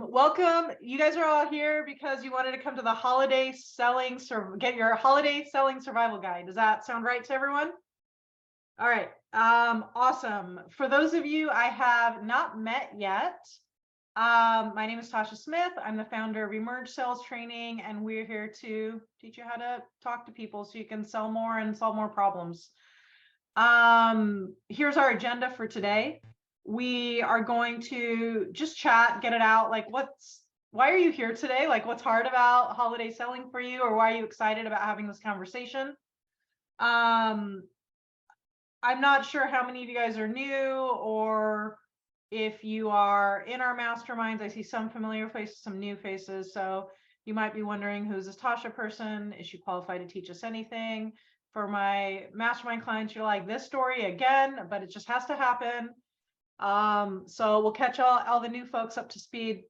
Welcome. You guys are all here because you wanted to come to the holiday selling, get your holiday selling survival guide. Does that sound right to everyone? All right. Awesome. For those of you I have not met yet, my name is Tasha Smith. I'm the founder of Emerge Sales Training, and we're here to teach you how to talk to people so you can sell more and solve more problems. Here's our agenda for today. We are going to just chat, get it out. Like, why are you here today? Like, what's hard about holiday selling for you, or why are you excited about having this conversation? I'm not sure how many of you guys are new, or if you are in our masterminds. I see some familiar faces, some new faces. So you might be wondering, who's this Tasha person? Is she qualified to teach us anything? For my mastermind clients, you're like, this story again, but it just has to happen. So we'll catch all the new folks up to speed.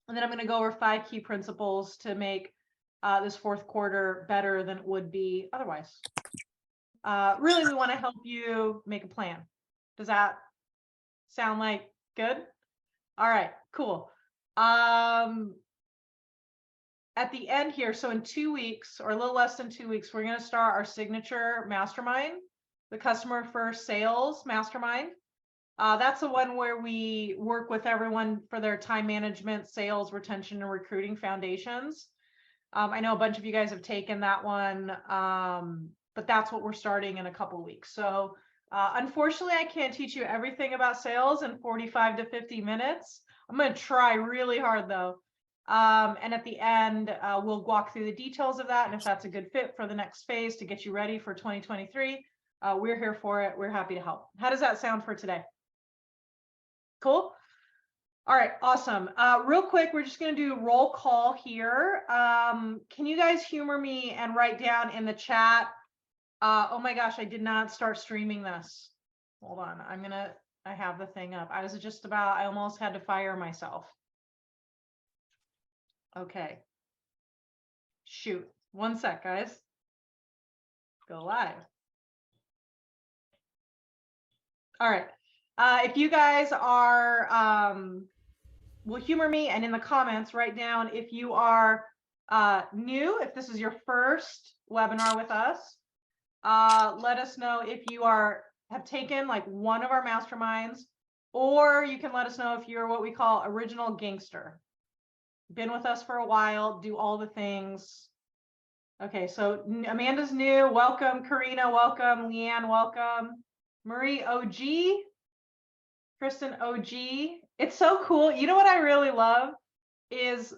And then I'm going to go over 5 key principles to make this fourth quarter better than it would be otherwise. Really, we want to help you make a plan. Does that sound like good? All right, cool. At the end here, so in 2 weeks or a little less than 2 weeks, we're going to start our signature mastermind, the Customer First Sales Mastermind. That's the one where we work with everyone for their time management, sales, retention, and recruiting foundations. I know a bunch of you guys have taken that one, but that's what we're starting in a couple of weeks. So unfortunately, I can't teach you everything about sales in 45 to 50 minutes. I'm going to try really hard though. And at the end, we'll walk through the details of that. And if that's a good fit for the next phase to get you ready for 2023, we're here for it. We're happy to help. How does that sound for today? Cool. All right, awesome. Real quick, we're just going to do roll call here. Can you guys humor me and write down in the chat? Oh my gosh, I did not start streaming this. Hold on. I have the thing up. I almost had to fire myself. Okay. Shoot. 1 sec, guys. Go live. All right. If you guys are, will humor me and in the comments write down if you are new, if this is your first webinar with us. Let us know if you have taken like one of our masterminds, or you can let us know if you're what we call original gangster. Been with us for a while, do all the things. Okay, so Amanda's new. Welcome. Karina, welcome. Leanne, welcome. Marie, OG. Kristen, OG. It's so cool. You know what I really love is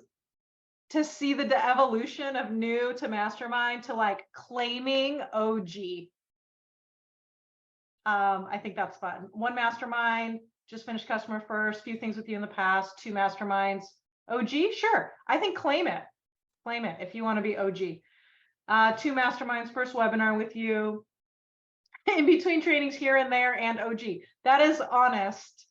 to see the evolution of new to mastermind to like claiming OG. I think that's fun. 1 mastermind, just finished Customer First, few things with you in the past, 2 masterminds. OG, sure. I think claim it if you want to be OG. 2 masterminds, first webinar with you, in between trainings here and there, and OG. That is honest.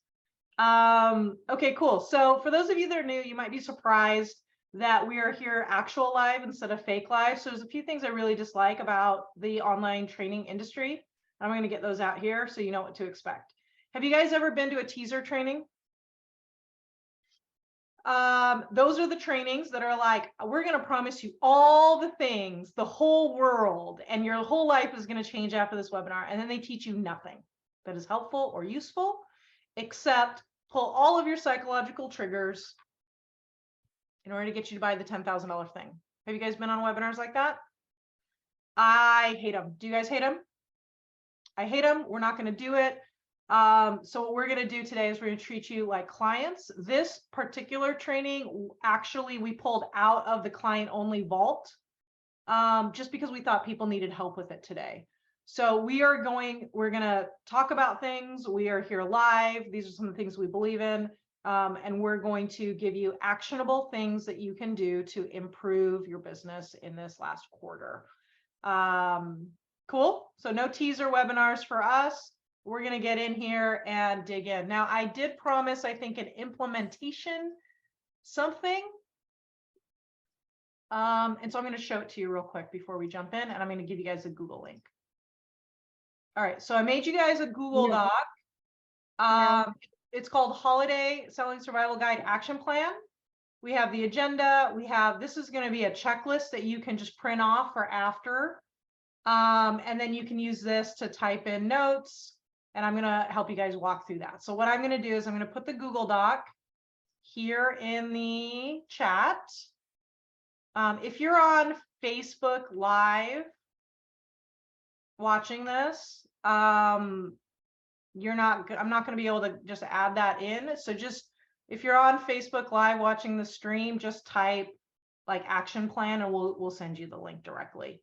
Okay, cool. So for those of you that are new, you might be surprised that we are here actual live instead of fake live. So there's a few things I really dislike about the online training industry. I'm going to get those out here so you know what to expect. Have you guys ever been to a teaser training? Those are the trainings that are like, we're going to promise you all the things, the whole world, and your whole life is going to change after this webinar. And then they teach you nothing that is helpful or useful, except pull all of your psychological triggers in order to get you to buy the $10,000 thing. Have you guys been on webinars like that? I hate them. Do you guys hate them? I hate them. We're not going to do it. So what we're going to do today is we're going to treat you like clients. This particular training, actually, we pulled out of the client only vault just because we thought people needed help with it today. So we're going to talk about things. We are here live. These are some of the things we believe in. And we're going to give you actionable things that you can do to improve your business in this last quarter. Cool. So no teaser webinars for us. We're going to get in here and dig in. Now, I did promise, I think, an implementation something. And so I'm going to show it to you real quick before we jump in, and I'm going to give you guys a Google link. All right. So I made you guys a Google Doc. it's called Holiday Selling Survival Guide Action Plan. We have the agenda. This is going to be a checklist that you can just print off for after. And then you can use this to type in notes, and I'm going to help you guys walk through that. So what I'm going to do is I'm going to put the Google Doc here in the chat. If you're on Facebook Live watching this, I'm not going to be able to just add that in. So just, if you're on Facebook Live watching the stream, just type like action plan and we'll send you the link directly.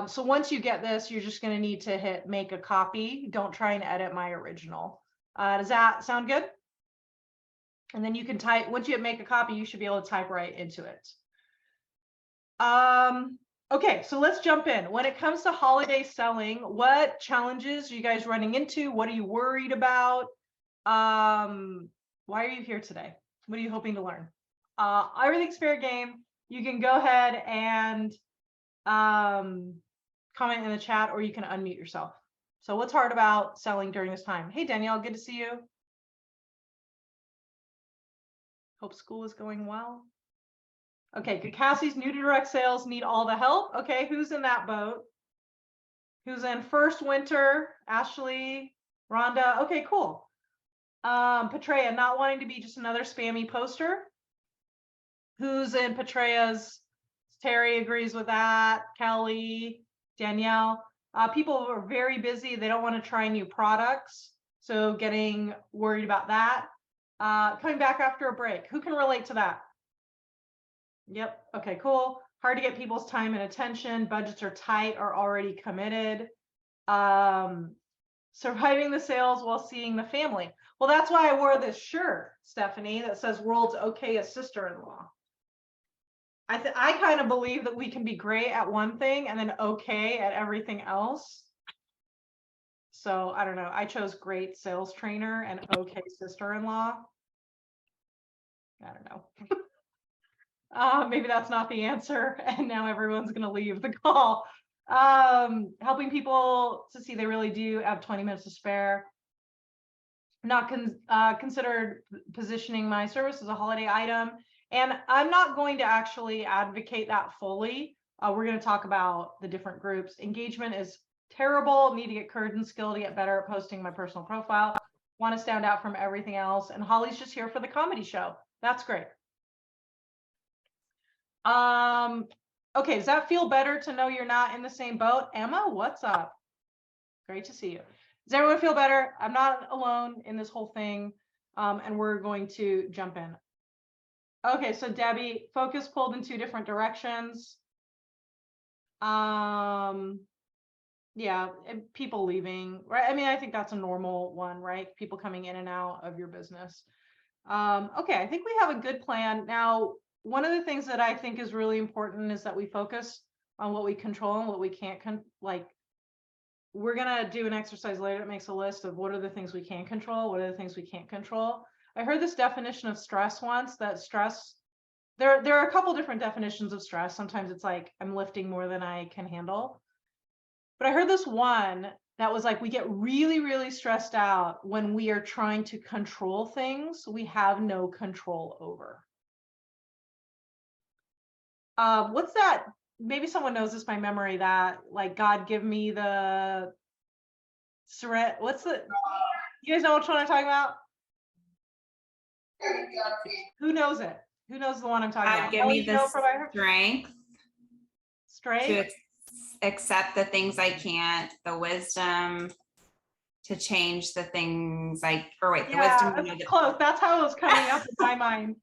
So once you get this, you're just going to need to hit make a copy. Don't try and edit my original. Does that sound good? And then you can type, once you hit make a copy, you should be able to type right into it. Okay, so let's jump in. When it comes to holiday selling, what challenges are you guys running into? What are you worried about? Why are you here today? What are you hoping to learn? Everything's fair game. You can go ahead and comment in the chat, or you can unmute yourself. So what's hard about selling during this time? Hey, Danielle, good to see you. Hope school is going well. Okay, good. Cassie's new to direct sales, need all the help. Okay, who's in that boat? Who's in first winter? Ashley, Rhonda. Okay, cool. Petrea, not wanting to be just another spammy poster. Who's in Petrea's? Terry agrees with that. Kelly, Danielle. People are very busy. They don't want to try new products. So getting worried about that. Coming back after a break. Who can relate to that? Yep. Okay, cool. Hard to get people's time and attention. Budgets are tight or already committed. Surviving the sales while seeing the family. Well, that's why I wore this shirt, Stephanie, that says world's okayest sister-in-law. I kind of believe that we can be great at one thing and then okay at everything else. So I don't know. I chose great sales trainer and okay sister-in-law. I don't know. Maybe that's not the answer. And now everyone's going to leave the call. Helping people to see they really do have 20 minutes to spare. Not considered positioning my service as a holiday item. And I'm not going to actually advocate that fully. We're going to talk about the different groups. Engagement is terrible. Need to get courage and skill to get better at posting my personal profile. Want to stand out from everything else. And Holly's just here for the comedy show. That's great. Okay, does that feel better to know you're not in the same boat? Emma, what's up? Great to see you. Does everyone feel better? I'm not alone in this whole thing. And we're going to jump in. Okay, so Debbie, focus pulled in two different directions. Yeah, people leaving, right? I mean, I think that's a normal one, right? People coming in and out of your business. Okay, I think we have a good plan. Now, one of the things that I think is really important is that we focus on what we control and what we can't like. We're gonna do an exercise later that makes a list of what are the things we can control, what are the things we can't control. I heard this definition of stress once, that stress, there are a couple different definitions of stress. Sometimes it's like I'm lifting more than I can handle. But I heard this one that was like, we get really, really stressed out when we are trying to control things we have no control over. What's that? Maybe someone knows this by memory, that like, God give me the what's the, you guys know which one I'm talking about? Who knows it? Who knows the one I'm talking about? Give me the strength to accept the things I can't, the wisdom to change the things the wisdom. That's close. That's how it was coming up in my mind.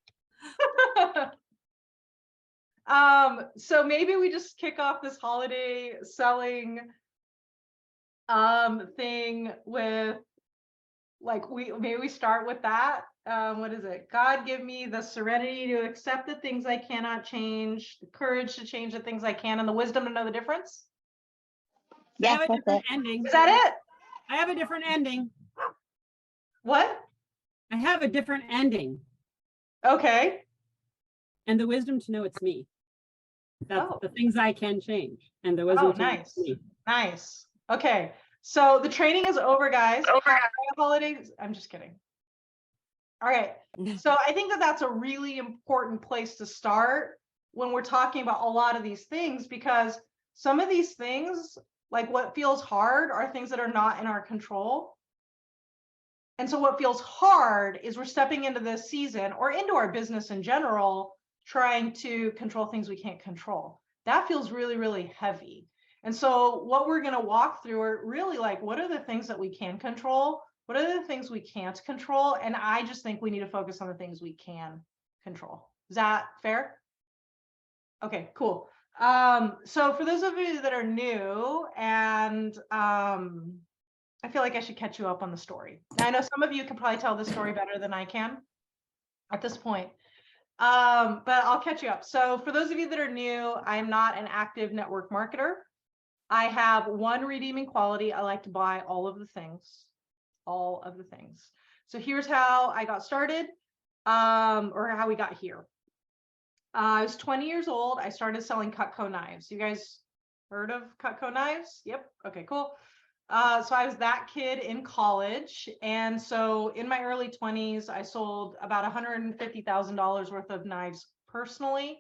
So maybe we just kick off this holiday selling thing with like, maybe we start with that. What is it? God give me the serenity to accept the things I cannot change, the courage to change the things I can, and the wisdom to know the difference. Yeah, I have a different ending. Is that it? I have a different ending. What? I have a different ending. Okay. And the wisdom to know it's me. That's the things I can change. And the wisdom to know it's me. All right. So I think that that's a really important place to start when we're talking about a lot of these things, because some of these things, like what feels hard, are things that are not in our control. And so what feels hard is we're stepping into this season or into our business in general, trying to control things we can't control. That feels really, really heavy. And so what we're going to walk through are really like, what are the things that we can control? What are the things we can't control? And I just think we need to focus on the things we can control. Is that fair? Okay, cool. So for those of you that are new, and I feel like I should catch you up on the story. Now, I know some of you can probably tell the story better than I can at this point, but I'll catch you up. So for those of you that are new, I'm not an active network marketer. I have one redeeming quality. I like to buy all of the things, all of the things. So here's how I got started, or how we got here. I was 20 years old. I started selling Cutco knives. You guys heard of Cutco knives? Yep. Okay, cool. So I was that kid in college. And so in my early 20s, I sold about $150,000 worth of knives personally.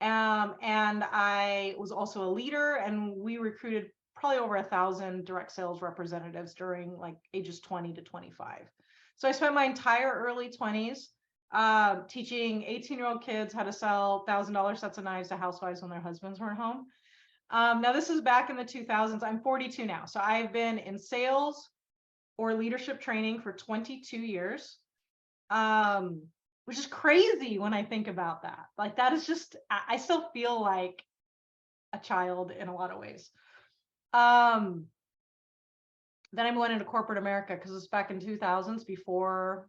And I was also a leader, and we recruited probably over 1,000 direct sales representatives during like ages 20 to 25. So I spent my entire early 20s teaching 18-year-old kids how to sell $1,000 sets of knives to housewives when their husbands weren't home. Now this is back in the 2000s. I'm 42 now. So I've been in sales or leadership training for 22 years, which is crazy when I think about that. Like that is just, I still feel like a child in a lot of ways. Then I went into corporate America because it's back in 2000s, before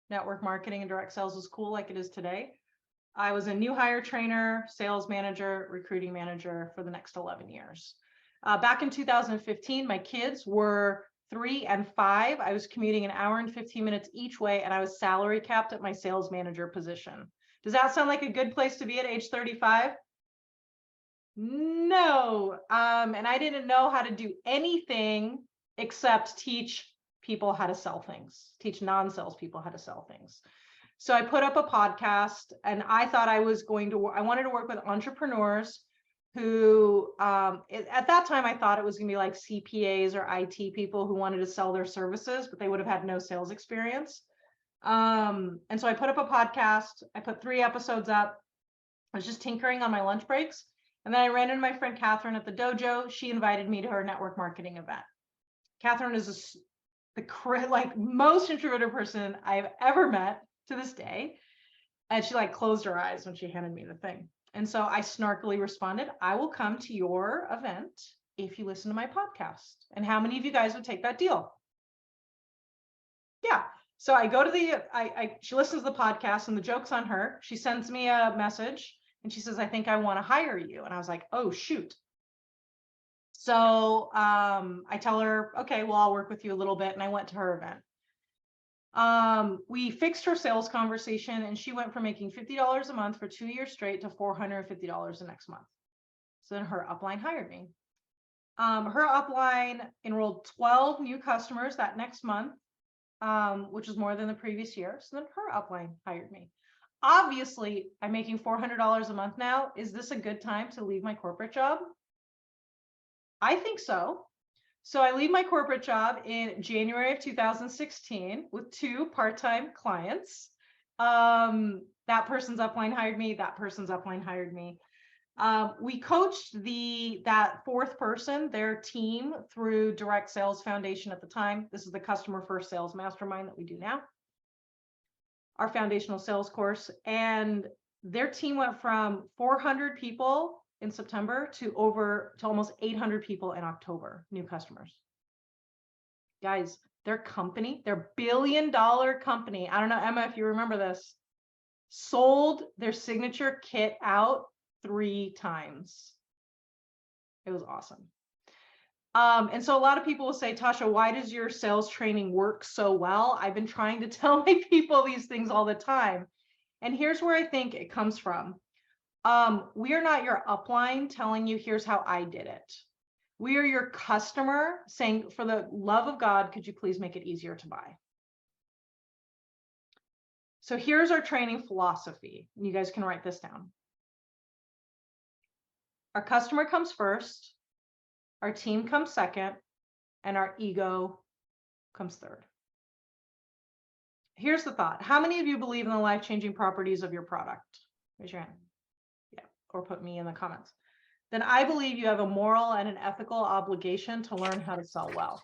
network marketing and direct sales was cool like it is today. I was a new hire trainer, sales manager, recruiting manager for the next 11 years. Back in 2015, my kids were 3 and 5. I was commuting an hour and 15 minutes each way, and I was salary capped at my sales manager position. Does that sound like a good place to be at age 35? No. And I didn't know how to do anything except teach people how to sell things, teach non-sales people how to sell things. So I put up a podcast, and I thought I wanted to work with entrepreneurs who, at that time, I thought it was going to be like CPAs or IT people who wanted to sell their services, but they would have had no sales experience. And so I put up a podcast. I put 3 episodes up. I was just tinkering on my lunch breaks. And then I ran into my friend Catherine at the dojo. She invited me to her network marketing event. Catherine is the like most introverted person I've ever met to this day. And she like closed her eyes when she handed me the thing. And so I snarkily responded, I will come to your event if you listen to my podcast. And how many of you guys would take that deal? Yeah. So I go to she listens to the podcast, and the joke's on her. She sends me a message and she says, I think I want to hire you. And I was like, oh, shoot. So I tell her, okay, well, I'll work with you a little bit. And I went to her event. We fixed her sales conversation, and she went from making $50 a month for 2 years straight to $450 the next month. So then her upline hired me. Her upline enrolled 12 new customers that next month, which is more than the previous year. So then her upline hired me. Obviously, I'm making $400 a month now. Is this a good time to leave my corporate job? I think so. So I leave my corporate job in January of 2016 with 2 part-time clients. That person's upline hired me. That person's upline hired me. We coached that 4th person, their team, through Direct Sales Foundation at the time. This is the Customer First Sales Mastermind that we do now, our foundational sales course. And their team went from 400 people in September to almost 800 people in October, new customers. Guys, their company, their billion-dollar company, I don't know, Emma, if you remember this, sold their signature kit out 3 times. It was awesome. And so a lot of people will say, Tasha, why does your sales training work so well? I've been trying to tell my people these things all the time. And here's where I think it comes from. We are not your upline telling you, here's how I did it. We are your customer saying, for the love of God, could you please make it easier to buy? So here's our training philosophy. You guys can write this down. Our customer comes first, our team comes second, and our ego comes third. Here's the thought. How many of you believe in the life-changing properties of your product? Raise your hand. Yeah, or put me in the comments. Then I believe you have a moral and an ethical obligation to learn how to sell well.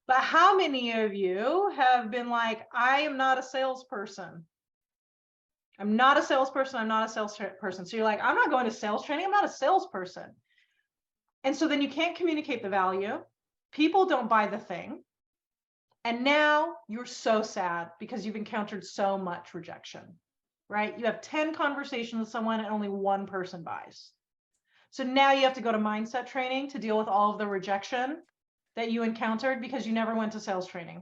But how many of you have been like, I am not a salesperson. I'm not a salesperson. I'm not a salesperson. So you're like, I'm not going to sales training. I'm not a salesperson. And so then you can't communicate the value. People don't buy the thing. And now you're so sad because you've encountered so much rejection, right? You have 10 conversations with someone and only one person buys. So now you have to go to mindset training to deal with all of the rejection that you encountered because you never went to sales training.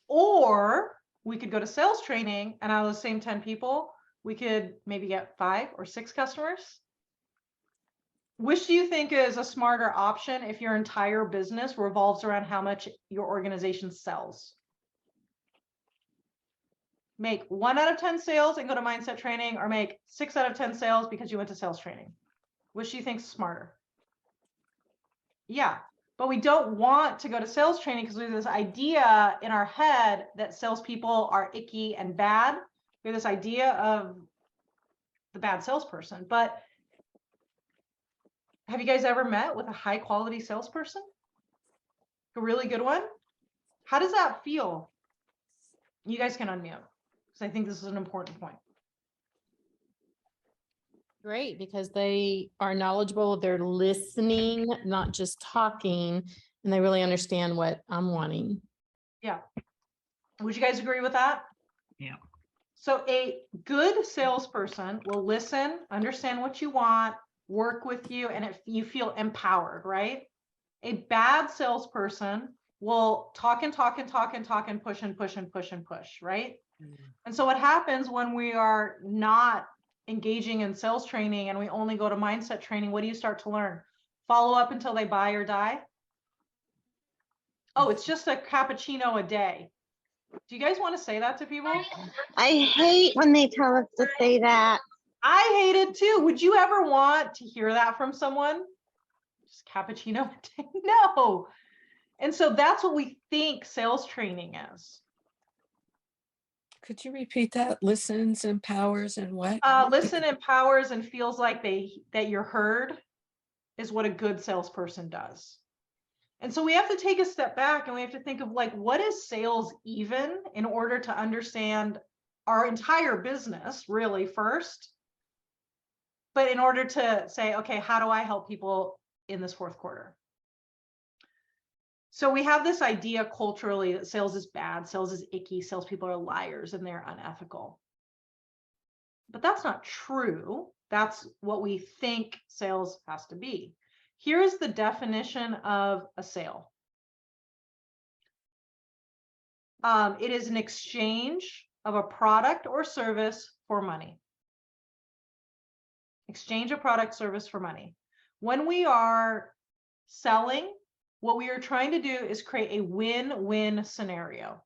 Or we could go to sales training and out of the same 10 people, we could maybe get 5 or 6 customers. Which do you think is a smarter option if your entire business revolves around how much your organization sells? Make 1 out of 10 sales and go to mindset training, or make 6 out of 10 sales because you went to sales training. Which do you think is smarter? Yeah, but we don't want to go to sales training because we have this idea in our head that salespeople are icky and bad. We have this idea of the bad salesperson. But have you guys ever met with a high quality salesperson? A really good one? How does that feel? You guys can unmute because I think this is an important point. Great, because they are knowledgeable, they're listening, not just talking, and they really understand what I'm wanting. Yeah. Would you guys agree with that? Yeah. So a good salesperson will listen, understand what you want, work with you, and you feel empowered, right? A bad salesperson will talk and talk and talk and talk and push and push and push and push, right? And so what happens when we are not engaging in sales training and we only go to mindset training, what do you start to learn? Follow up until they buy or die? Oh, it's just a cappuccino a day. Do you guys want to say that to people? I hate when they tell us to say that. I hate it too. Would you ever want to hear that from someone? Just cappuccino a day? No. And so that's what we think sales training is. Could you repeat that? Listens, empowers, and what? Listen, empowers, and feels like that you're heard is what a good salesperson does. And so we have to take a step back and we have to think of like, what is sales even in order to understand our entire business really first, but in order to say, okay, how do I help people in this fourth quarter? So we have this idea culturally that sales is bad, sales is icky, salespeople are liars and they're unethical. But that's not true. That's what we think sales has to be. Here's the definition of a sale. It is an exchange of a product or service for money. Exchange a product, service for money. When we are selling, what we are trying to do is create a win-win scenario.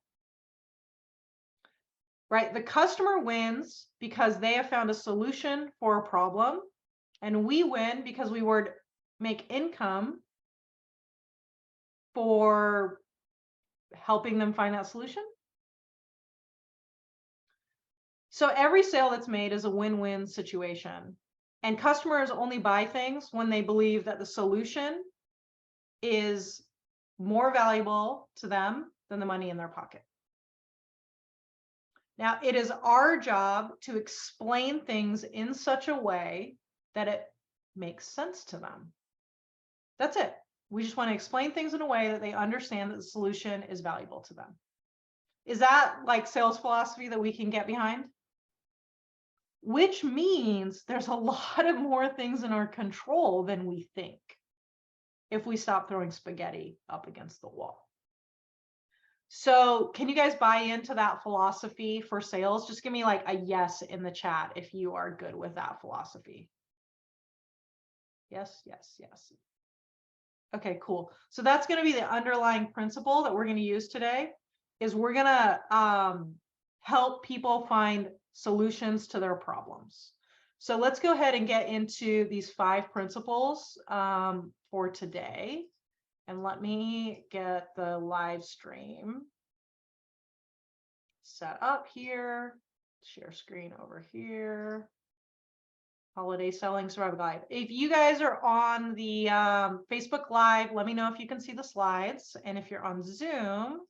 Right? The customer wins because they have found a solution for a problem, and we win because we would make income for helping them find that solution. So every sale that's made is a win-win situation, and customers only buy things when they believe that the solution is more valuable to them than the money in their pocket. Now, it is our job to explain things in such a way that it makes sense to them. That's it. We just want to explain things in a way that they understand that the solution is valuable to them. Is that like sales philosophy that we can get behind? Which means there's a lot of more things in our control than we think if we stop throwing spaghetti up against the wall. So can you guys buy into that philosophy for sales? Just give me like a yes in the chat if you are good with that philosophy. Yes, yes, yes. Okay, cool. So that's going to be the underlying principle that we're going to use today. Is we're going to help people find solutions to their problems. So let's go ahead and get into these 5 principles for today. And let me get the live stream set up here. Share screen over here. Holiday selling survival guide. If you guys are on the Facebook Live, let me know if you can see the slides. And if you're on Zoom,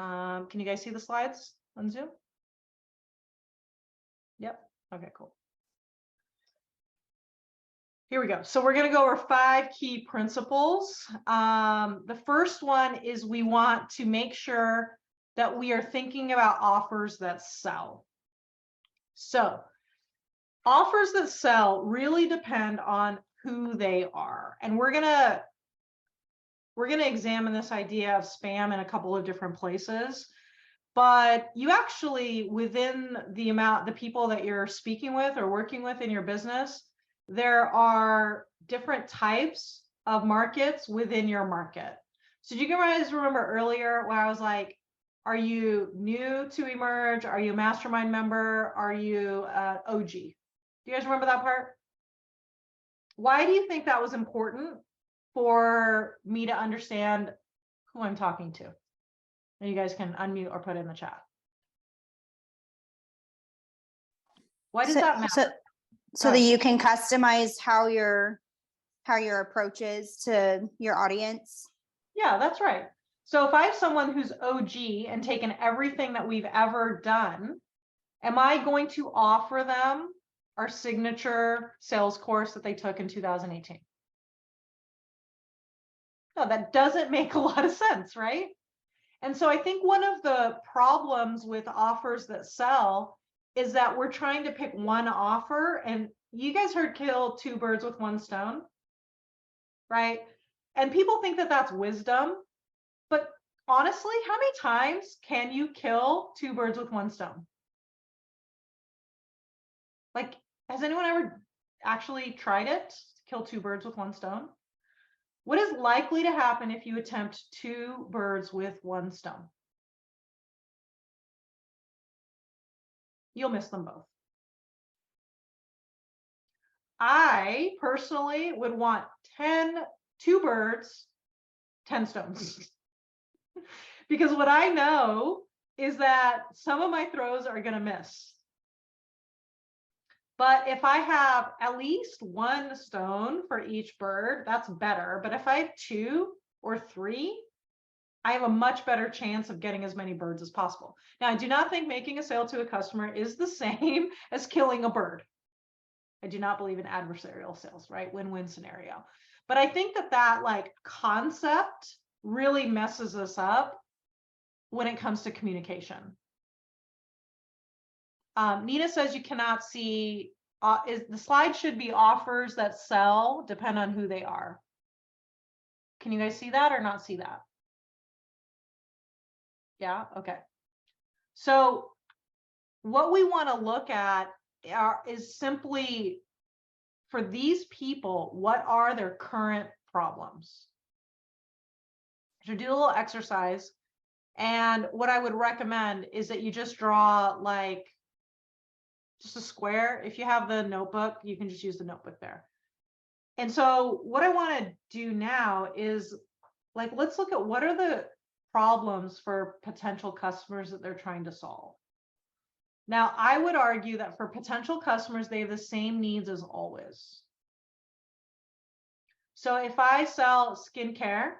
can you guys see the slides on Zoom? Yep. Okay, cool. Here we go. So we're going to go over 5 key principles. The first one is we want to make sure that we are thinking about offers that sell. So offers that sell really depend on who they are. And we're going to examine this idea of spam in a couple of different places. But you actually, within the people that you're speaking with or working with in your business, there are different types of markets within your market. So do you guys remember earlier when I was like, are you new to Emerge? Are you a mastermind member? Are you OG? Do you guys remember that part? Why do you think that was important for me to understand who I'm talking to? And you guys can unmute or put it in the chat. Why does that matter? So that you can customize how your approach is to your audience? Yeah, that's right. So if I have someone who's OG and taken everything that we've ever done, am I going to offer them our signature sales course that they took in 2018? No, that doesn't make a lot of sense, right? And so I think one of the problems with offers that sell is that we're trying to pick one offer, and you guys heard kill 2 birds with 1 stone, right? And people think that that's wisdom, but honestly, how many times can you kill 2 birds with 1 stone? Like, has anyone ever actually tried it? Kill 2 birds with 1 stone? What is likely to happen if you attempt 2 birds with 1 stone? You'll miss them both. I personally would want 2 birds, 10 stones. Because what I know is that some of my throws are going to miss. But if I have at least 1 stone for each bird, that's better. But if I have 2 or 3, I have a much better chance of getting as many birds as possible. Now, I do not think making a sale to a customer is the same as killing a bird. I do not believe in adversarial sales, right? Win-win scenario. But I think that like concept really messes us up when it comes to communication. Nina says you cannot see, the slide should be offers that sell depend on who they are. Can you guys see that or not see that? Yeah, okay. So what we want to look at is simply, for these people, what are their current problems? So do a little exercise. And what I would recommend is that you just draw like just a square. If you have the notebook, you can just use the notebook there. And so what I want to do now is like, let's look at what are the problems for potential customers that they're trying to solve. Now, I would argue that for potential customers, they have the same needs as always. So if I sell skincare,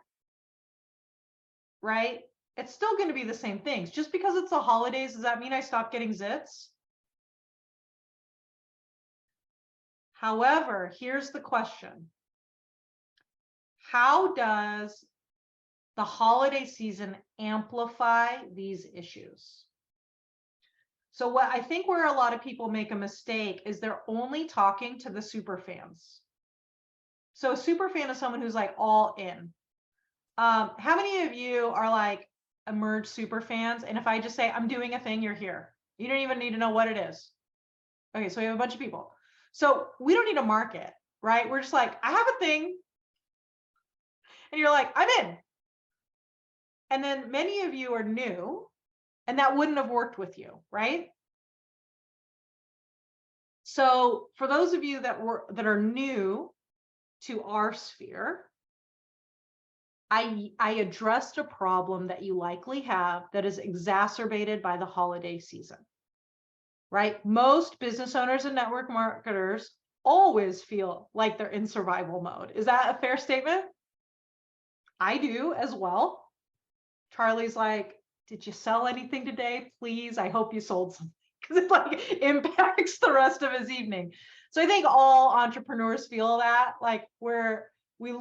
right, it's still going to be the same things. Just because it's the holidays, does that mean I stop getting zits? However, here's the question. How does the holiday season amplify these issues? So what I think where a lot of people make a mistake is they're only talking to the super fans. So a super fan is someone who's like all in. How many of you are like Emerge super fans? And if I just say, I'm doing a thing, you're here. You don't even need to know what it is. Okay, so we have a bunch of people. So we don't need to market, right? We're just like, I have a thing. And you're like, I'm in. And then many of you are new And that wouldn't have worked with you, right? So for those of you that are new to our sphere, I addressed a problem that you likely have that is exacerbated by the holiday season, right? Most business owners and network marketers always feel like they're in survival mode. Is that a fair statement? I do as well. Charlie's like, did you sell anything today? Please, I hope you sold something, because it like impacts the rest of his evening. So I think all entrepreneurs feel that, like we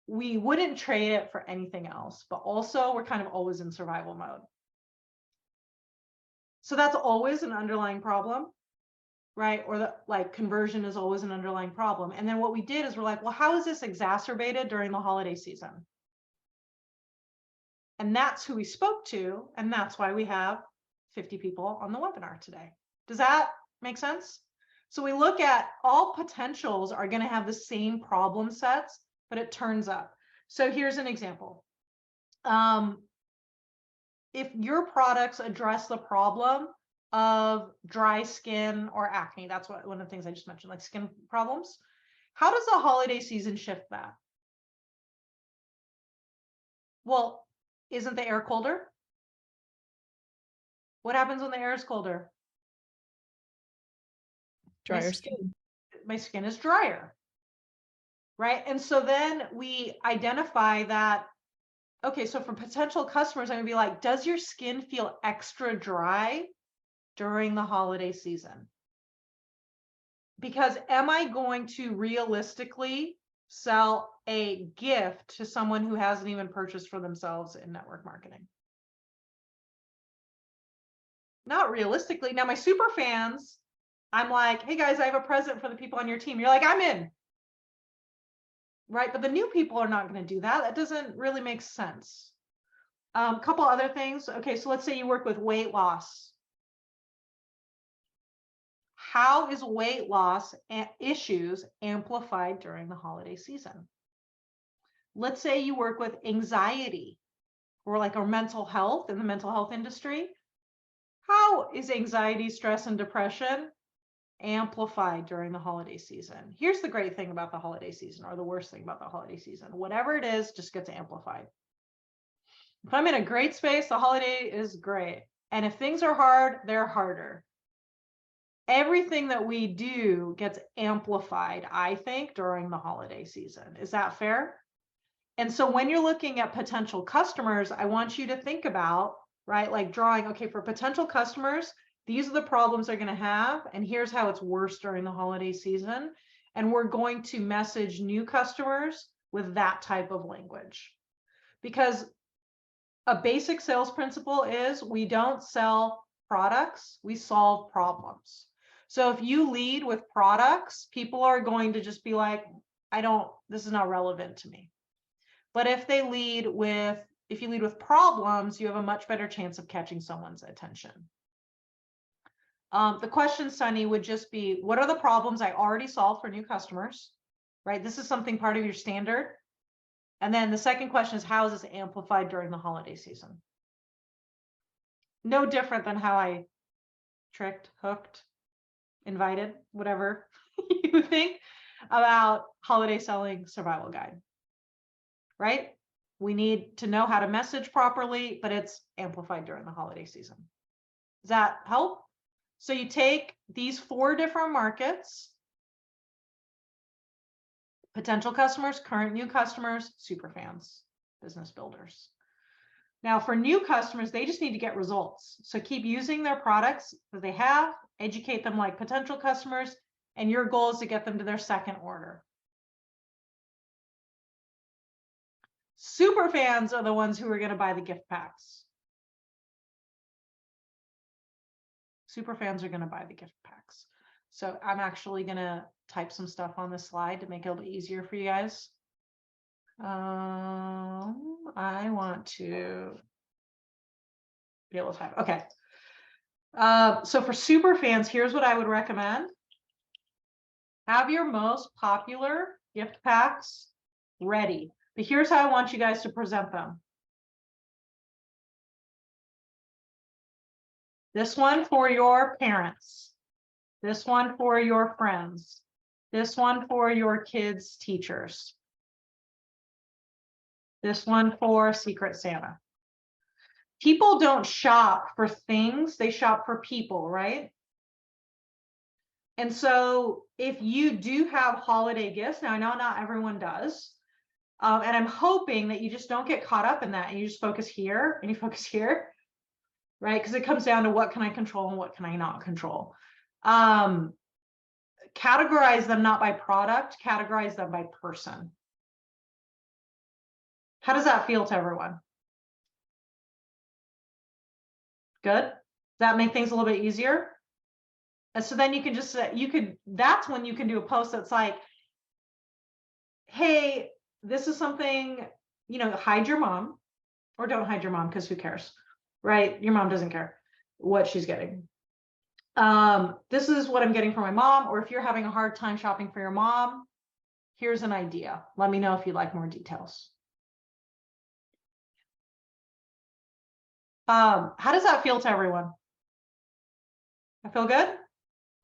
wouldn't trade it for anything else, but also we're kind of always in survival mode. So that's always an underlying problem, right? Or the like conversion is always an underlying problem. And then what we did is we're like, well, how is this exacerbated during the holiday season? And that's who we spoke to. And that's why we have 50 people on the webinar today. Does that make sense? So we look at all potentials are going to have the same problem sets, but it turns up. So here's an example. If your products address the problem of dry skin or acne, that's what one of the things I just mentioned, like skin problems. How does the holiday season shift that? Well, isn't the air colder? What happens when the air is colder? Drier skin. My skin is drier, right? And so then we identify that, okay, so for potential customers, I'm gonna be like, does your skin feel extra dry during the holiday season? Because am I going to realistically sell a gift to someone who hasn't even purchased for themselves in network marketing? Not realistically. Now, my super fans, I'm like, hey guys, I have a present for the people on your team. You're like, I'm in. Right? But the new people are not going to do that. That doesn't really make sense. Couple other things. Okay, so let's say you work with weight loss. How is weight loss issues amplified during the holiday season? Let's say you work with anxiety or like our mental health in the mental health industry. How is anxiety, stress, and depression amplified during the holiday season? Here's the great thing about the holiday season, or the worst thing about the holiday season. Whatever it is, just gets amplified. If I'm in a great space, the holiday is great. And if things are hard, they're harder. Everything that we do gets amplified, I think, during the holiday season. Is that fair? And so when you're looking at potential customers, I want you to think about, right, like drawing, okay, for potential customers, these are the problems they're going to have, and here's how it's worse during the holiday season. And we're going to message new customers with that type of language. Because a basic sales principle is we don't sell products, we solve problems. So if you lead with products, people are going to just be like, this is not relevant to me. But if you lead with problems, you have a much better chance of catching someone's attention. The question, Sunny, would just be, what are the problems I already solved for new customers, right? This is something part of your standard. And then the second question is, how is this amplified during the holiday season? No different than how I tricked, hooked, invited, whatever you think about holiday selling survival guide, right? We need to know how to message properly, but it's amplified during the holiday season. Does that help? So you take these 4 different markets: potential customers, current new customers, super fans, business builders. Now for new customers, they just need to get results. So keep using their products that they have, educate them like potential customers, and your goal is to get them to their second order. Super fans are the ones who are going to buy the gift packs. Super fans are going to buy the gift packs. So I'm actually going to type some stuff on this slide to make it a little bit easier for you guys. I want to be able to type. Okay. So for super fans, here's what I would recommend. Have your most popular gift packs ready. But here's how I want you guys to present them. This one for your parents. This one for your friends. This one for your kids' teachers. This one for Secret Santa. People don't shop for things, they shop for people, right? And so if you do have holiday gifts, now I know not everyone does, and I'm hoping that you just don't get caught up in that and you just focus here and you focus here, right? Because it comes down to what can I control and what can I not control. Categorize them not by product, categorize them by person. How does that feel to everyone? Good? Does that make things a little bit easier? And so then you can just, that's when you can do a post that's like, hey, this is something, hide your mom, or don't hide your mom because who cares, right? Your mom doesn't care what she's getting. This is what I'm getting for my mom, or if you're having a hard time shopping for your mom, here's an idea. Let me know if you'd like more details. How does that feel to everyone? I feel good?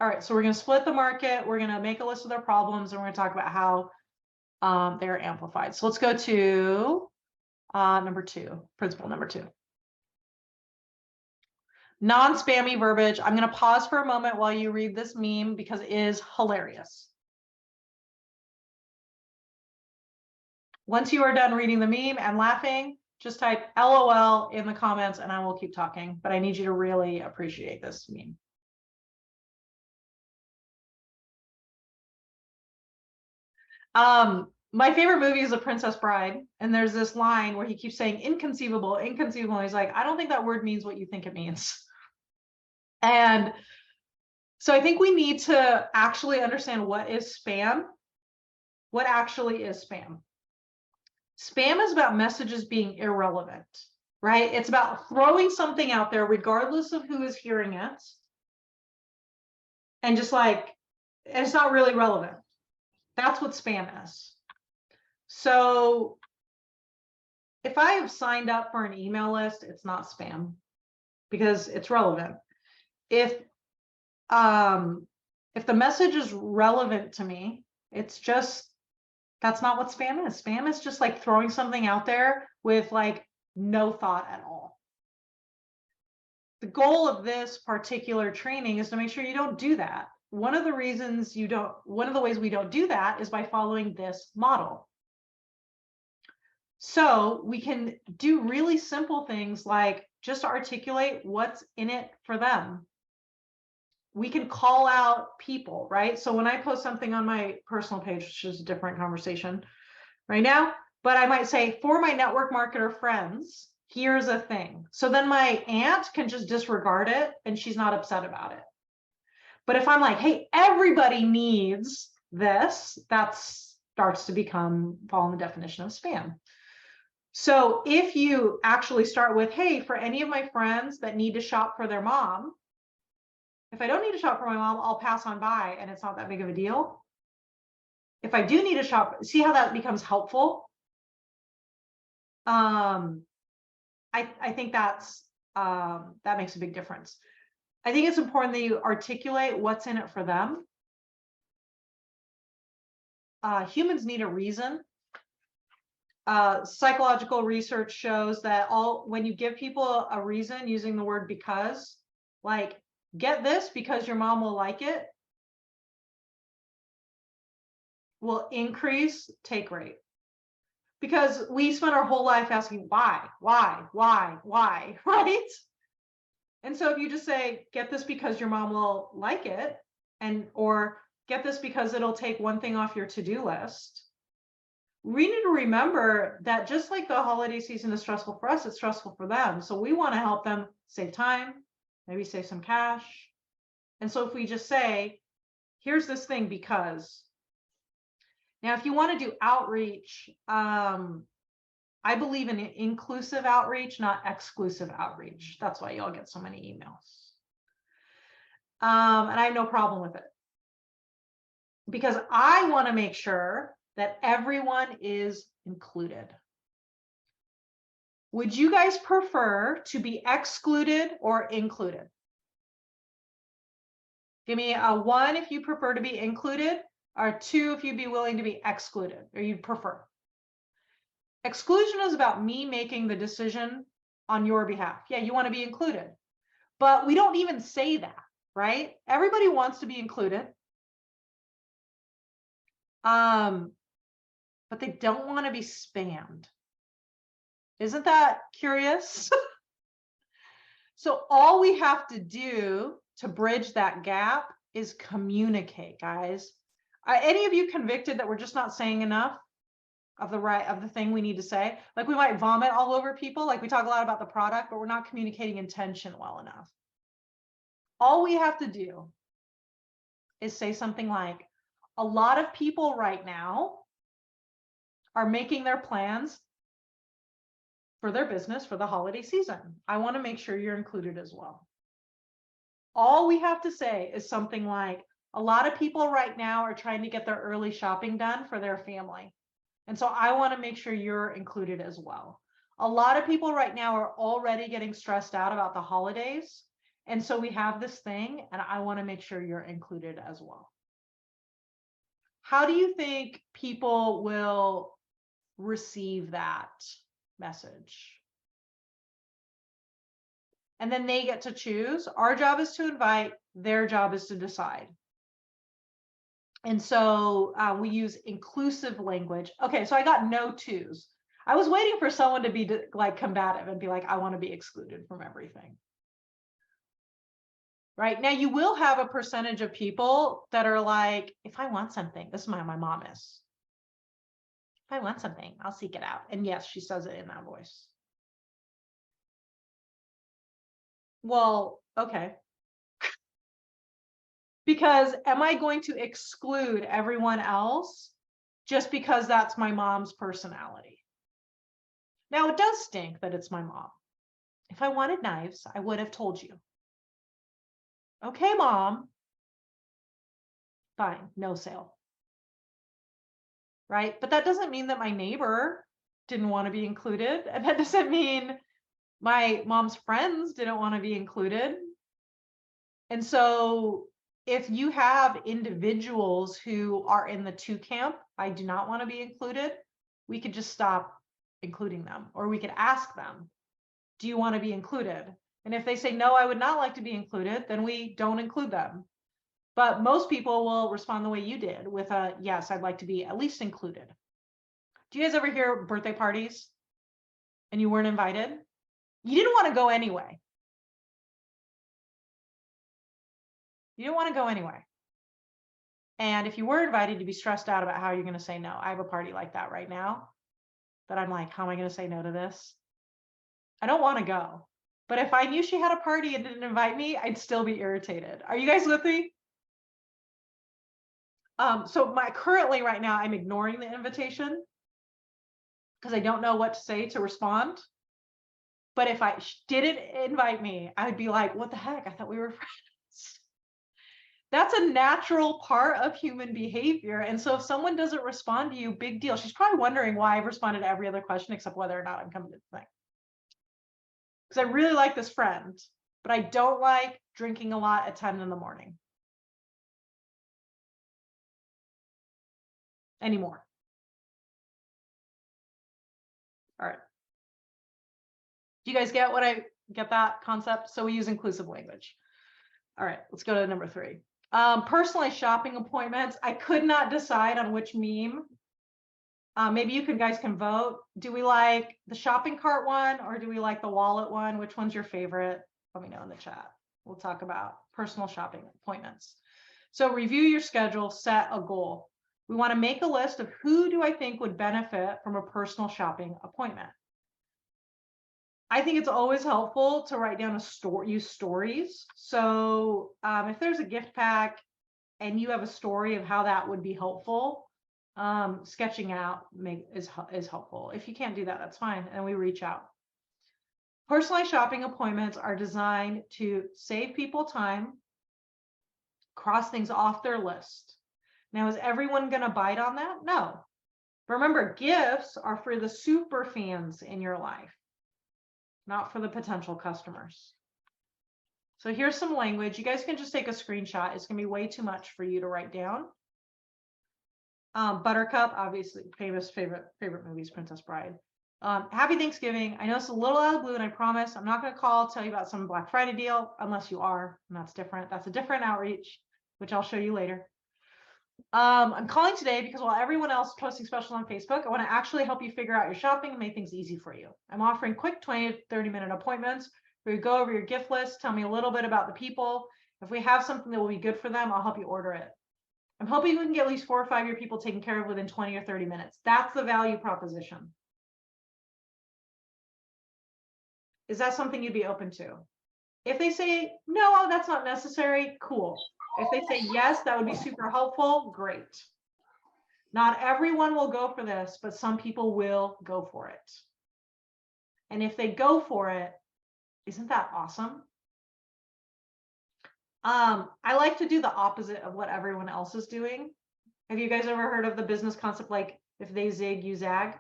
All right, so we're going to split the market. We're going to make a list of their problems, and we're going to talk about how they're amplified. So let's go to principle number 2. Non-spammy verbiage. I'm going to pause for a moment while you read this meme because it is hilarious. Once you are done reading the meme and laughing, just type LOL in the comments and I will keep talking, but I need you to really appreciate this meme. My favorite movie is The Princess Bride, and there's this line where he keeps saying inconceivable, inconceivable. He's like, I don't think that word means what you think it means. And so I think we need to actually understand what is spam. What actually is spam? Spam is about messages being irrelevant, right? It's about throwing something out there regardless of who is hearing it. And just like, it's not really relevant. That's what spam is. So if I have signed up for an email list, it's not spam because it's relevant. If the message is relevant to me, it's just, that's not what spam is. Spam is just like throwing something out there with like no thought at all. The goal of this particular training is to make sure you don't do that. One of the ways we don't do that is by following this model. So we can do really simple things like just articulate what's in it for them. We can call out people, right? So when I post something on my personal page, which is a different conversation right now, but I might say, for my network marketer friends, here's a thing. So then my aunt can just disregard it and she's not upset about it. But if I'm like, hey, everybody needs this, that starts to fall in the definition of spam. So if you actually start with, hey, for any of my friends that need to shop for their mom, if I don't need to shop for my mom, I'll pass on by and it's not that big of a deal. If I do need to shop, see how that becomes helpful? I think that makes a big difference. I think it's important that you articulate what's in it for them. Humans need a reason. Psychological research shows that when you give people a reason using the word because, like, get this because your mom will like it, will increase take rate. Because we spend our whole life asking why, right? And so if you just say, get this because your mom will like it, or get this because it'll take one thing off your to-do list, we need to remember that just like the holiday season is stressful for us, it's stressful for them. So we want to help them save time, maybe save some cash. And so if we just say, here's this thing because. Now, if you want to do outreach, I believe in inclusive outreach, not exclusive outreach. That's why y'all get so many emails. And I have no problem with it. Because I want to make sure that everyone is included. Would you guys prefer to be excluded or included? Give me a 1 if you prefer to be included, or 2 if you'd be willing to be excluded, or you'd prefer. Exclusion is about me making the decision on your behalf. Yeah, you want to be included, but we don't even say that, right? Everybody wants to be included. But they don't want to be spammed. Isn't that curious? So all we have to do to bridge that gap is communicate, guys. Are any of you convicted that we're just not saying enough of the thing we need to say? Like we might vomit all over people, like we talk a lot about the product, but we're not communicating intention well enough. All we have to do is say something like, a lot of people right now are making their plans for their business for the holiday season. I want to make sure you're included as well. All we have to say is something like, a lot of people right now are trying to get their early shopping done for their family. And so I want to make sure you're included as well. A lot of people right now are already getting stressed out about the holidays. And so we have this thing, and I want to make sure you're included as well. How do you think people will receive that message? And then they get to choose. Our job is to invite, their job is to decide. And so we use inclusive language. Okay, so I got no 2s. I was waiting for someone to be like combative and be like, I want to be excluded from everything. Right now, you will have a percentage of people that are like, if I want something, this is my mom is. If I want something, I'll seek it out. And yes, she says it in that voice. Well, okay. Because am I going to exclude everyone else just because that's my mom's personality? Now, it does stink that it's my mom. If I wanted knives, I would have told you. Okay, mom. Fine, no sale. Right? But that doesn't mean that my neighbor didn't want to be included. And that doesn't mean my mom's friends didn't want to be included. And so if you have individuals who are in the 2 camp, I do not want to be included, we could just stop including them, or we could ask them, do you want to be included? And if they say, no, I would not like to be included, then we don't include them. But most people will respond the way you did with a, yes, I'd like to be at least included. Do you guys ever hear birthday parties and you weren't invited? You didn't want to go anyway. You didn't want to go anyway. And if you were invited, you'd be stressed out about how you're going to say no. I have a party like that right now that I'm like, how am I going to say no to this? I don't want to go. But if I knew she had a party and didn't invite me, I'd still be irritated. Are you guys with me? So currently right now, I'm ignoring the invitation because I don't know what to say to respond. But if I didn't invite me, I'd be like, what the heck? I thought we were friends. That's a natural part of human behavior. And so if someone doesn't respond to you, big deal. She's probably wondering why I've responded to every other question except whether or not I'm coming to the thing. Because I really like this friend, but I don't like drinking a lot at 10 in the morning anymore. All right. Do you guys get that concept? So we use inclusive language. All right, let's go to number 3. Personalized shopping appointments. I could not decide on which meme. Maybe you guys can vote. Do we like the shopping cart one or do we like the wallet one? Which one's your favorite? Let me know in the chat. We'll talk about personal shopping appointments. So review your schedule, set a goal. We want to make a list of who do I think would benefit from a personal shopping appointment. I think it's always helpful to write down use stories. So if there's a gift pack and you have a story of how that would be helpful, sketching out is helpful. If you can't do that, that's fine. And we reach out. Personalized shopping appointments are designed to save people time, cross things off their list. Now, is everyone going to bite on that? No. Remember, gifts are for the super fans in your life, not for the potential customers. So here's some language. You guys can just take a screenshot. It's gonna be way too much for you to write down. Buttercup, obviously, favorite movies, Princess Bride. Happy Thanksgiving. I know it's a little out of the blue, and I promise I'm not gonna tell you about some Black Friday deal unless you are, and that's different. That's a different outreach, which I'll show you later. I'm calling today because while everyone else is posting specials on Facebook, I want to actually help you figure out your shopping and make things easy for you. I'm offering quick 20 to 30-minute appointments where you go over your gift list, tell me a little bit about the people. If we have something that will be good for them, I'll help you order it. I'm hoping we can get at least 4 or 5 of your people taken care of within 20 or 30 minutes. That's the value proposition. Is that something you'd be open to? If they say, no, that's not necessary, cool. If they say, yes, that would be super helpful, great. Not everyone will go for this, but some people will go for it. And if they go for it, isn't that awesome? I like to do the opposite of what everyone else is doing. Have you guys ever heard of the business concept, like if they zig, you zag?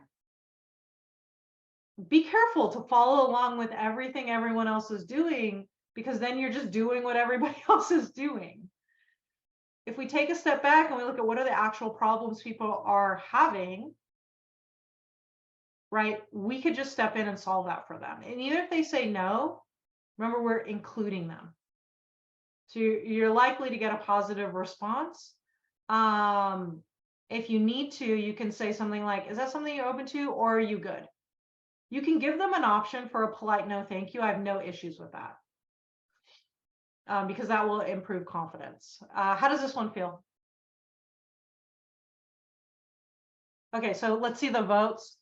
Be careful to follow along with everything everyone else is doing, because then you're just doing what everybody else is doing. If we take a step back and we look at what are the actual problems people are having, right, we could just step in and solve that for them. And even if they say no, remember, we're including them. So you're likely to get a positive response. If you need to, you can say something like, is that something you're open to, or are you good? You can give them an option for a polite no, thank you. I have no issues with that. Because that will improve confidence. How does this one feel? Okay, so let's see the votes.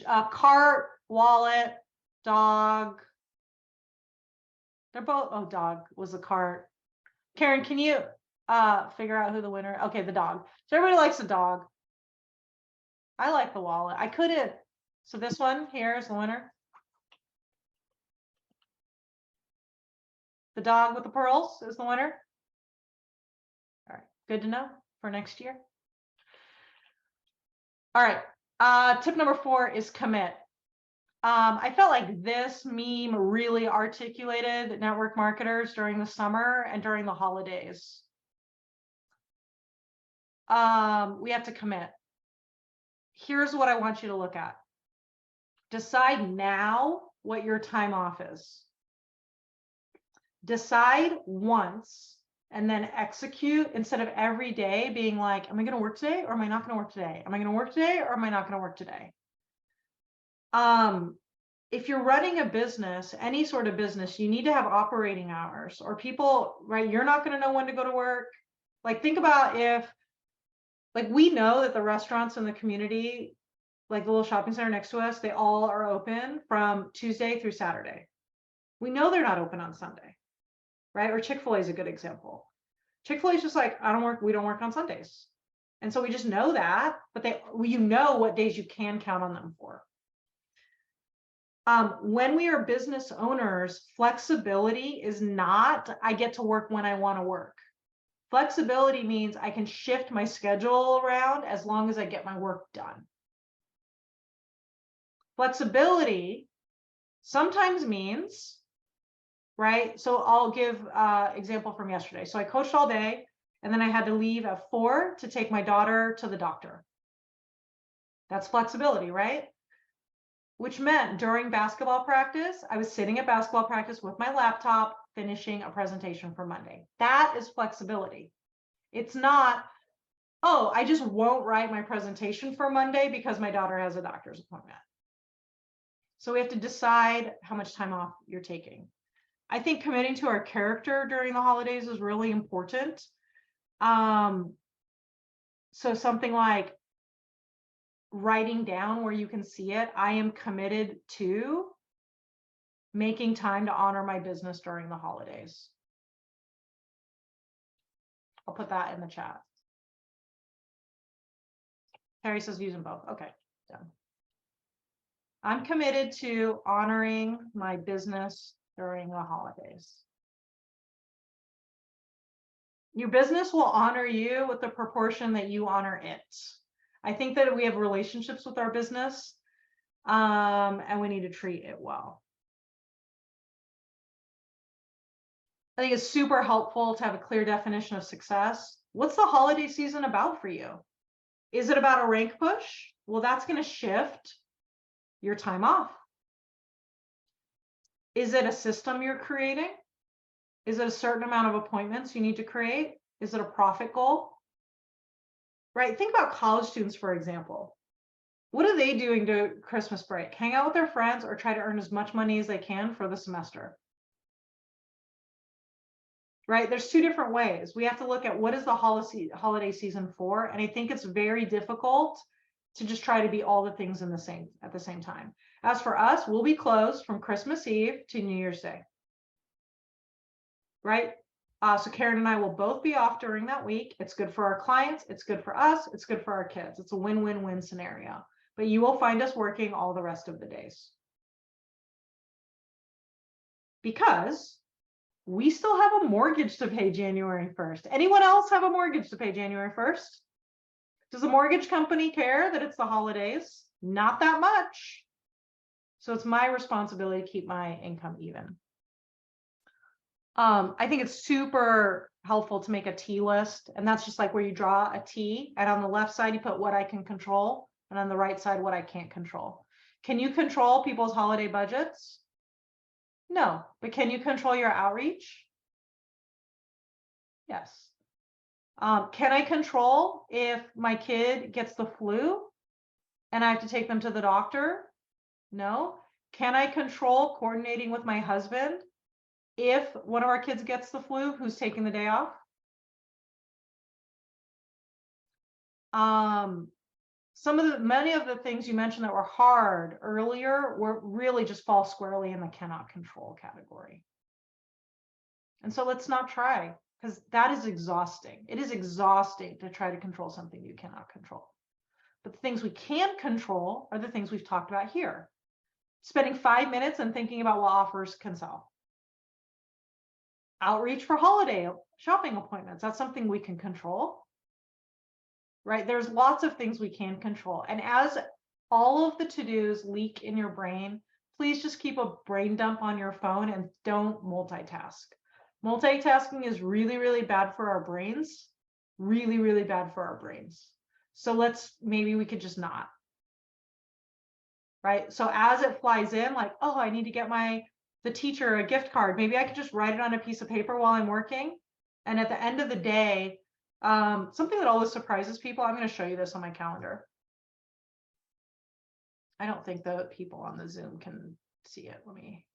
Cart, wallet, dog. They're both, oh, dog was the cart. Karen, can you figure out who the winner? Okay, the dog. So everybody likes the dog. I like the wallet. I couldn't. So this one here is the winner. The dog with the pearls is the winner. All right, good to know for next year. All right, tip number 4 is commit. I felt like this meme really articulated network marketers during the summer and during the holidays. We have to commit. Here's what I want you to look at. Decide now what your time off is. Decide once and then execute, instead of every day being like, am I going to work today or am I not going to work today? Am I going to work today or am I not going to work today? If you're running a business, any sort of business, you need to have operating hours, or people, right? You're not going to know when to go to work. Like, think about if, like, we know that the restaurants in the community, like the little shopping center next to us, they all are open from Tuesday through Saturday. We know they're not open on Sunday, right? Or Chick-fil-A is a good example. Chick-fil-A is just like, we don't work on Sundays. And so we just know that, but you know what days you can count on them for. When we are business owners, flexibility is not, I get to work when I want to work. Flexibility means I can shift my schedule around as long as I get my work done. Flexibility sometimes means, right? So I'll give example from yesterday. So I coached all day, and then I had to leave at 4 to take my daughter to the doctor. That's flexibility, right? Which meant during basketball practice, I was sitting at basketball practice with my laptop, finishing a presentation for Monday. That is flexibility. It's not, oh, I just won't write my presentation for Monday because my daughter has a doctor's appointment. So we have to decide how much time off you're taking. I think committing to our character during the holidays is really important. So something like writing down where you can see it, I am committed to making time to honor my business during the holidays. I'll put that in the chat. Harry says using both. Okay, done. I'm committed to honoring my business during the holidays. Your business will honor you with the proportion that you honor it. I think that we have relationships with our business, and we need to treat it well. I think it's super helpful to have a clear definition of success. What's the holiday season about for you? Is it about a rank push? Well, that's going to shift your time off. Is it a system you're creating? Is it a certain amount of appointments you need to create? Is it a profit goal? Right? Think about college students, for example. What are they doing to Christmas break? Hang out with their friends or try to earn as much money as they can for the semester? Right? There's two different ways. We have to look at what is the holiday season for. And I think it's very difficult to just try to be all the things at the same time. As for us, we'll be closed from Christmas Eve to New Year's Day. Right? So Karen and I will both be off during that week. It's good for our clients. It's good for us. It's good for our kids. It's a win-win-win scenario. But you will find us working all the rest of the days. Because we still have a mortgage to pay January 1st. Anyone else have a mortgage to pay January 1st? Does the mortgage company care that it's the holidays? Not that much. So it's my responsibility to keep my income even. I think it's super helpful to make a T list, and that's just like where you draw a T, and on the left side you put what I can control, and on the right side what I can't control. Can you control people's holiday budgets? No, but can you control your outreach? Yes. Can I control if my kid gets the flu and I have to take them to the doctor? No. Can I control coordinating with my husband if one of our kids gets the flu, who's taking the day off? Many of the things you mentioned that were hard earlier were really just fall squarely in the cannot control category. And so let's not try, because that is exhausting. It is exhausting to try to control something you cannot control. But the things we can control are the things we've talked about here. Spending 5 minutes and thinking about what offers can sell. Outreach for holiday shopping appointments. That's something we can control. Right? There's lots of things we can control. And as all of the to-dos leak in your brain, please just keep a brain dump on your phone and don't multitask. Multitasking is really, really bad for our brains. Really, really bad for our brains. So maybe we could just not. Right? So as it flies in, like, oh, I need to get the teacher a gift card. Maybe I could just write it on a piece of paper while I'm working. And at the end of the day, something that always surprises people, I'm going to show you this on my calendar. I don't think the people on the Zoom can see it. Let me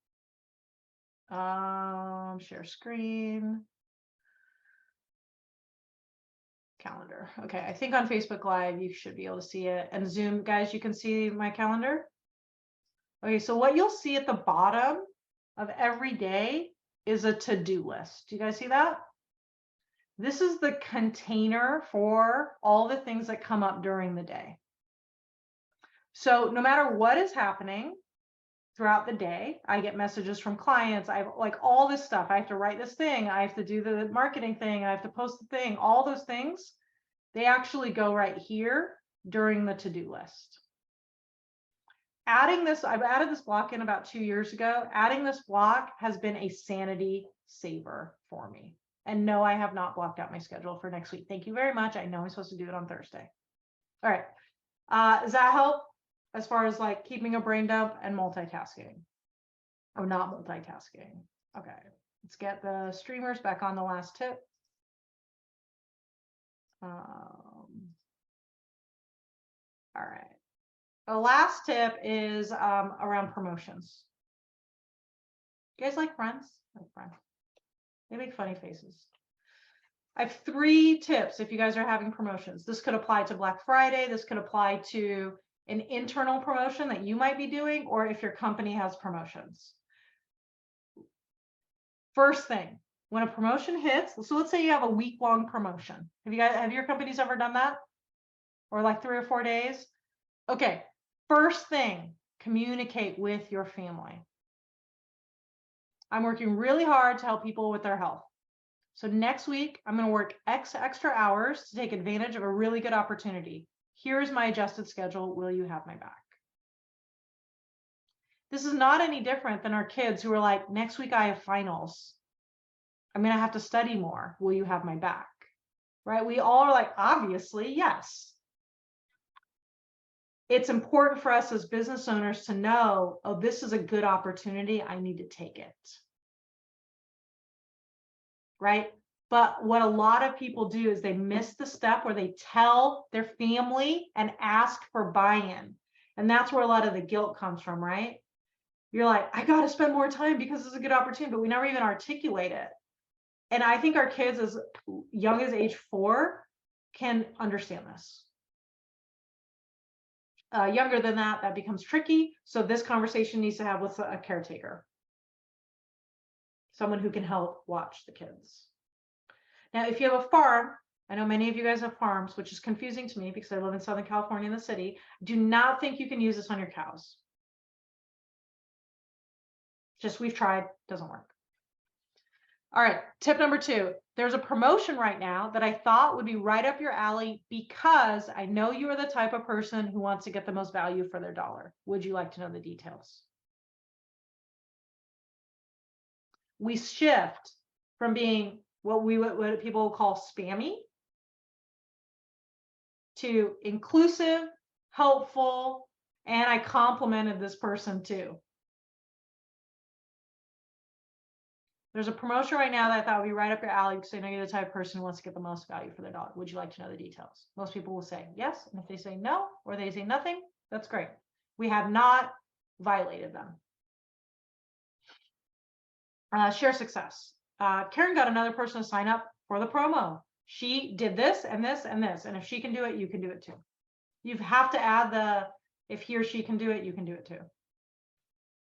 share screen. Calendar. Okay, I think on Facebook Live, you should be able to see it. And Zoom, guys, you can see my calendar. Okay, so what you'll see at the bottom of every day is a to-do list. Do you guys see that? This is the container for all the things that come up during the day. So no matter what is happening throughout the day, I get messages from clients. I have like all this stuff. I have to write this thing. I have to do the marketing thing. I have to post the thing. All those things, they actually go right here during the to-do list. I've added this block in about 2 years ago. Adding this block has been a sanity saver for me. And no, I have not blocked out my schedule for next week. Thank you very much. I know I'm supposed to do it on Thursday. All right. Does that help as far as like keeping a brain dump and multitasking or not multitasking? Okay. Let's get the streamers back on the last tip. All right. The last tip is around promotions. You guys like Friends? Like Friends. They make funny faces. I have 3 tips if you guys are having promotions. This could apply to Black Friday. This could apply to an internal promotion that you might be doing, or if your company has promotions. First thing, when a promotion hits, so let's say you have a week-long promotion. Have your companies ever done that? Or like 3 or 4 days? Okay, first thing, communicate with your family. I'm working really hard to help people with their health. So next week, I'm going to work extra hours to take advantage of a really good opportunity. Here's my adjusted schedule. Will you have my back? This is not any different than our kids who are like, next week I have finals. I'm going to have to study more. Will you have my back? Right? We all are like, obviously, yes. It's important for us as business owners to know, oh, this is a good opportunity. I need to take it. Right? But what a lot of people do is they miss the step where they tell their family and ask for buy-in. And that's where a lot of the guilt comes from, right? You're like, I got to spend more time because it's a good opportunity, but we never even articulate it. And I think our kids as young as age 4 can understand this. Younger than that, that becomes tricky. So this conversation needs to have with a caretaker. Someone who can help watch the kids. Now, if you have a farm, I know many of you guys have farms, which is confusing to me because I live in Southern California in the city. Do not think you can use this on your cows. Just we've tried, doesn't work. All right, tip number 2. There's a promotion right now that I thought would be right up your alley because I know you are the type of person who wants to get the most value for their dollar. Would you like to know the details? We shift from being what people call spammy to inclusive, helpful, and I complimented this person too. There's a promotion right now that I thought would be right up your alley because I know you're the type of person who wants to get the most value for their dollar. Would you like to know the details? Most people will say yes. And if they say no, or they say nothing, that's great. We have not violated them. Share success. Karen got another person to sign up for the promo. She did this and this and this. And if she can do it, you can do it too. You have to add the, if he or she can do it, you can do it too.